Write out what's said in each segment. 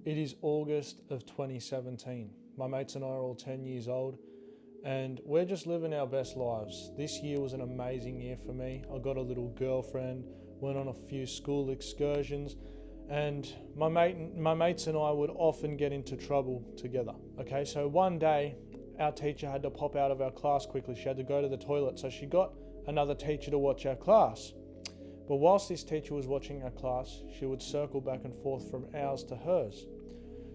It is August of 2017. My mates and I are all 10 years old and we're just living our best lives. This year was an amazing year for me. I got a little girlfriend, went on a few school excursions, and my mates and I would often get into trouble together. Okay, so one day our teacher had to pop out of our class quickly. She had to go to the toilet, so she got another teacher to watch our class. But whilst this teacher was watching our class, she would circle back and forth from ours to hers.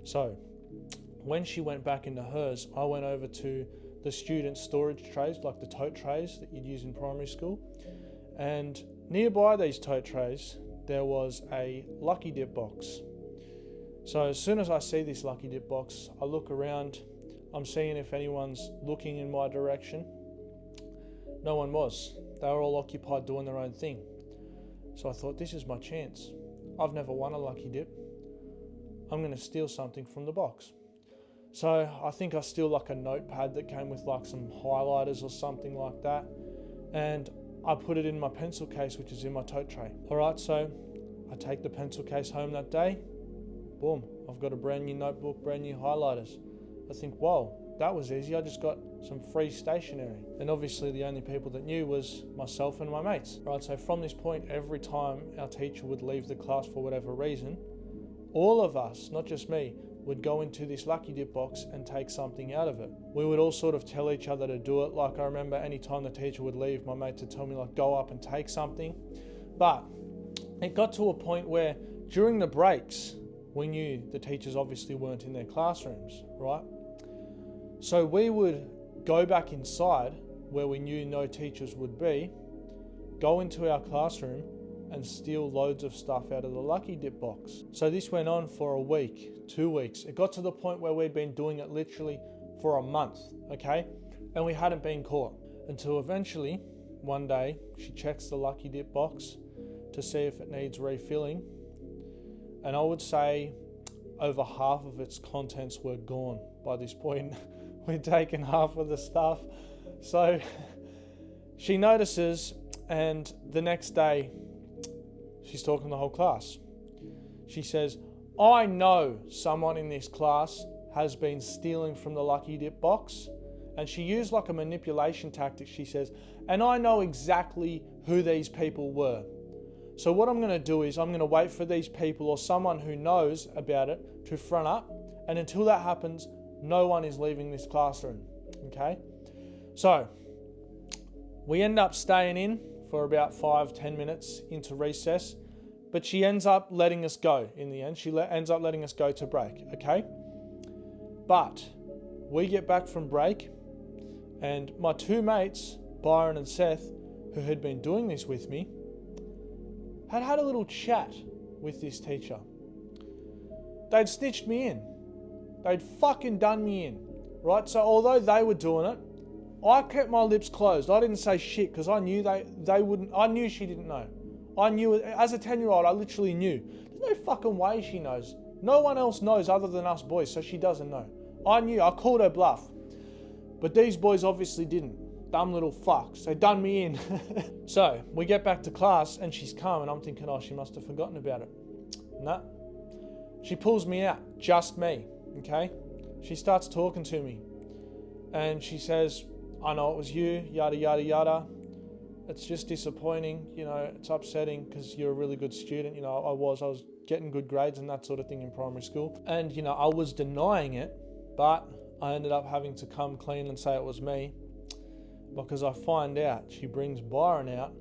So when she went back into hers, I went over to the student storage trays, like the tote trays that you'd use in primary school. And nearby these tote trays, there was a Lucky Dip box. So as soon as I see this Lucky Dip box, I look around. I'm seeing if anyone's looking in my direction. No one was. They were all occupied doing their own thing. So I thought, this is my chance. I've never won a Lucky Dip. I'm going to steal something from the box. So I think I steal like a notepad that came with like some highlighters or something like that. And I put it in my pencil case, which is in my tote tray. All right, so I take the pencil case home that day. Boom, I've got a brand new notebook, brand new highlighters. I think, whoa, that was easy. I just got some free stationery. And obviously the only people that knew was myself and my mates. Right, so from this point, every time our teacher would leave the class for whatever reason, all of us, not just me, would go into this Lucky Dip box and take something out of it. We would all sort of tell each other to do it. Like I remember any time the teacher would leave, my mates would tell me like, go up and take something. But it got to a point where during the breaks, we knew the teachers obviously weren't in their classrooms, right? So we would go back inside where we knew no teachers would be, go into our classroom and steal loads of stuff out of the Lucky Dip box. So this went on for a week, 2 weeks. It got to the point where we'd been doing it literally for a month, okay? And we hadn't been caught until eventually, one day, she checks the Lucky Dip box to see if it needs refilling. And I would say over half of its contents were gone by this point. We'd taken half of the stuff. So she notices, and the next day, she's talking to the whole class. She says, I know someone in this class has been stealing from the Lucky Dip box. And she used like a manipulation tactic, she says, and I know exactly who these people were. So what I'm going to do is I'm going to wait for these people or someone who knows about it to front up. And until that happens, no one is leaving this classroom. Okay? So we end up staying in for about 5-10 minutes into recess, but she ends up letting us go in the end. She ends up letting us go to break, okay? But we get back from break, and my two mates, Byron and Seth, who had been doing this with me, had a little chat with this teacher. They'd snitched me in. They'd fucking done me in, right? So although they were doing it, I kept my lips closed. I didn't say shit because I knew they wouldn't. I knew she didn't know. I knew it. As a 10-year-old, I literally knew. There's no fucking way she knows. No one else knows other than us boys, so she doesn't know. I knew. I called her bluff. But these boys obviously didn't. Dumb little fucks. They done me in. So we get back to class and she's calm and I'm thinking, oh, she must have forgotten about it. Nah. She pulls me out. Just me. Okay? She starts talking to me. And she says, I know it was you, yada, yada, yada. It's just disappointing, you know, it's upsetting because you're a really good student. You know, I was getting good grades and that sort of thing in primary school. And, you know, I was denying it, but I ended up having to come clean and say it was me because I find out, she brings Byron out,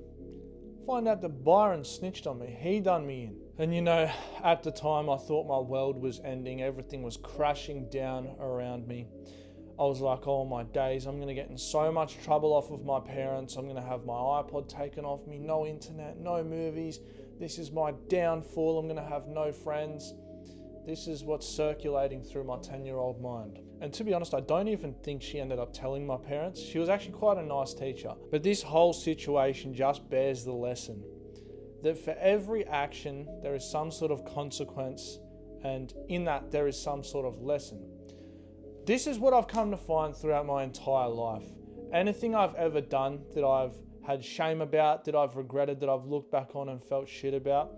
find out that Byron snitched on me. He done me in. And, you know, at the time I thought my world was ending. Everything was crashing down around me. I was like, oh my days, I'm going to get in so much trouble off of my parents. I'm going to have my iPod taken off me, no internet, no movies. This is my downfall. I'm going to have no friends. This is what's circulating through my 10-year-old mind. And to be honest, I don't even think she ended up telling my parents. She was actually quite a nice teacher. But this whole situation just bears the lesson that for every action, there is some sort of consequence. And in that, there is some sort of lesson. This is what I've come to find throughout my entire life. Anything I've ever done that I've had shame about, that I've regretted, that I've looked back on and felt shit about,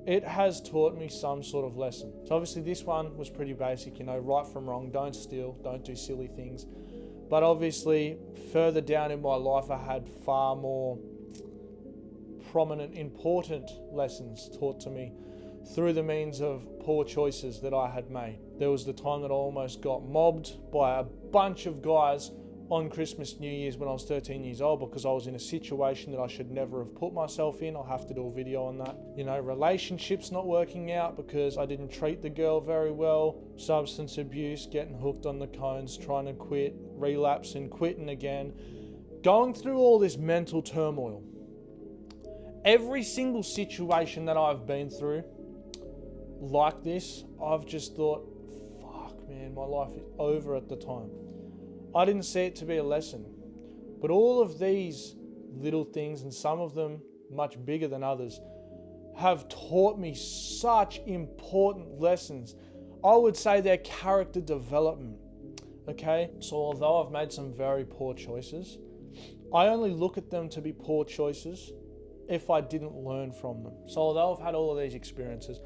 it has taught me some sort of lesson. So obviously this one was pretty basic, right from wrong, don't steal, don't do silly things. But obviously further down in my life, I had far more prominent, important lessons taught to me through the means of poor choices that I had made. There was the time that I almost got mobbed by a bunch of guys on Christmas, New Year's when I was 13 years old because I was in a situation that I should never have put myself in. I'll have to do a video on that. Relationships not working out because I didn't treat the girl very well, substance abuse, getting hooked on the cones, trying to quit, relapsing, quitting again, going through all this mental turmoil. Every single situation that I've been through like this, I've just thought, fuck man, my life is over at the time. I didn't see it to be a lesson. But all of these little things, and some of them much bigger than others, have taught me such important lessons. I would say they're character development. Okay? So although I've made some very poor choices, I only look at them to be poor choices if I didn't learn from them. So although I've had all of these experiences,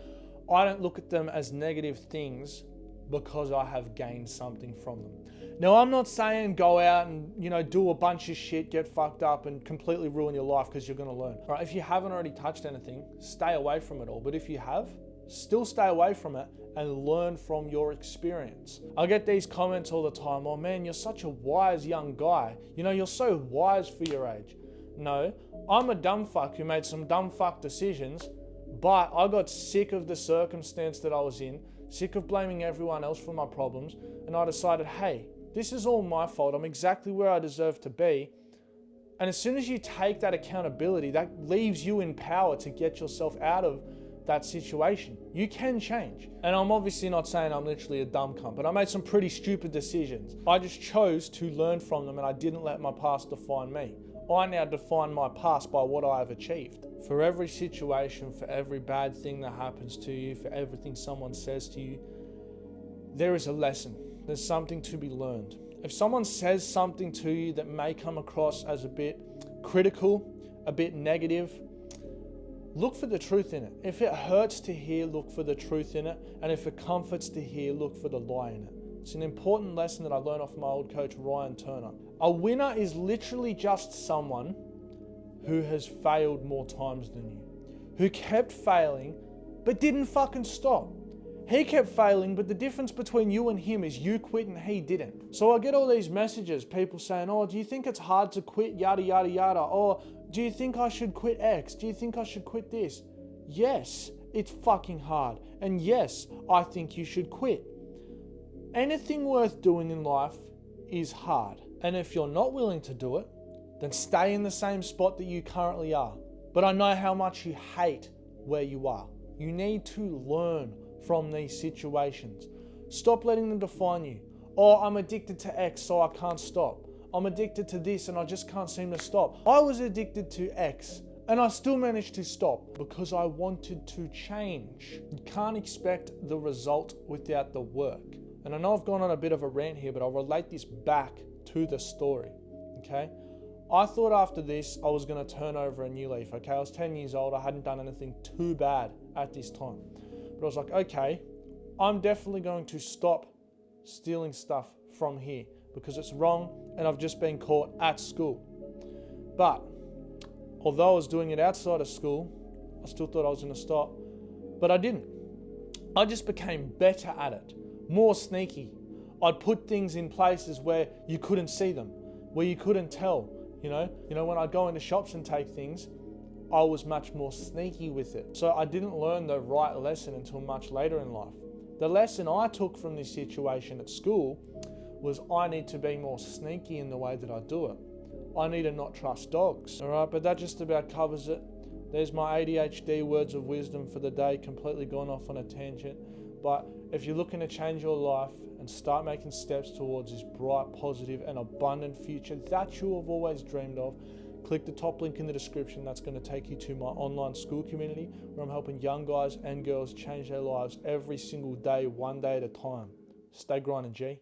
I don't look at them as negative things because I have gained something from them. Now, I'm not saying go out and, do a bunch of shit, get fucked up and completely ruin your life because you're going to learn. All right, if you haven't already touched anything, stay away from it all. But if you have, still stay away from it and learn from your experience. I get these comments all the time. Oh man, you're such a wise young guy. You're so wise for your age. No, I'm a dumb fuck who made some dumb fuck decisions, but I got sick of the circumstance that I was in, sick of blaming everyone else for my problems, and I decided, hey, this is all my fault. I'm exactly where I deserve to be. And as soon as you take that accountability, that leaves you in power to get yourself out of that situation. You can change. And I'm obviously not saying I'm literally a dumb cunt, but I made some pretty stupid decisions. I just chose to learn from them and I didn't let my past define me. I now define my past by what I have achieved. For every situation, for every bad thing that happens to you, for everything someone says to you, there is a lesson. There's something to be learned. If someone says something to you that may come across as a bit critical, a bit negative, look for the truth in it. If it hurts to hear, look for the truth in it. And if it comforts to hear, look for the lie in it. It's an important lesson that I learned off my old coach, Ryan Turner. A winner is literally just someone who has failed more times than you, who kept failing, but didn't fucking stop. He kept failing, but the difference between you and him is you quit and he didn't. So I get all these messages, people saying, oh, do you think it's hard to quit, yada, yada, yada? Or do you think I should quit X? Do you think I should quit this? Yes, it's fucking hard. And yes, I think you should quit. Anything worth doing in life is hard. And if you're not willing to do it, then stay in the same spot that you currently are. But I know how much you hate where you are. You need to learn from these situations. Stop letting them define you. Oh, I'm addicted to X, so I can't stop. I'm addicted to this and I just can't seem to stop. I was addicted to X and I still managed to stop because I wanted to change. You can't expect the result without the work. And I know I've gone on a bit of a rant here, but I'll relate this back to the story, okay? I thought after this, I was gonna turn over a new leaf, okay? I was 10 years old, I hadn't done anything too bad at this time. But I was like, okay, I'm definitely going to stop stealing stuff from here because it's wrong and I've just been caught at school. But although I was doing it outside of school, I still thought I was gonna stop, but I didn't. I just became better at it, more sneaky. I'd put things in places where you couldn't see them, where you couldn't tell, when I'd go into shops and take things, I was much more sneaky with it. So I didn't learn the right lesson until much later in life. The lesson I took from this situation at school was I need to be more sneaky in the way that I do it. I need to not trust dogs. All right, but that just about covers it. There's my ADHD words of wisdom for the day, completely gone off on a tangent. But if you're looking to change your life and start making steps towards this bright, positive and abundant future that you have always dreamed of, click the top link in the description. That's going to take you to my online school community where I'm helping young guys and girls change their lives every single day, one day at a time. Stay grinding, G.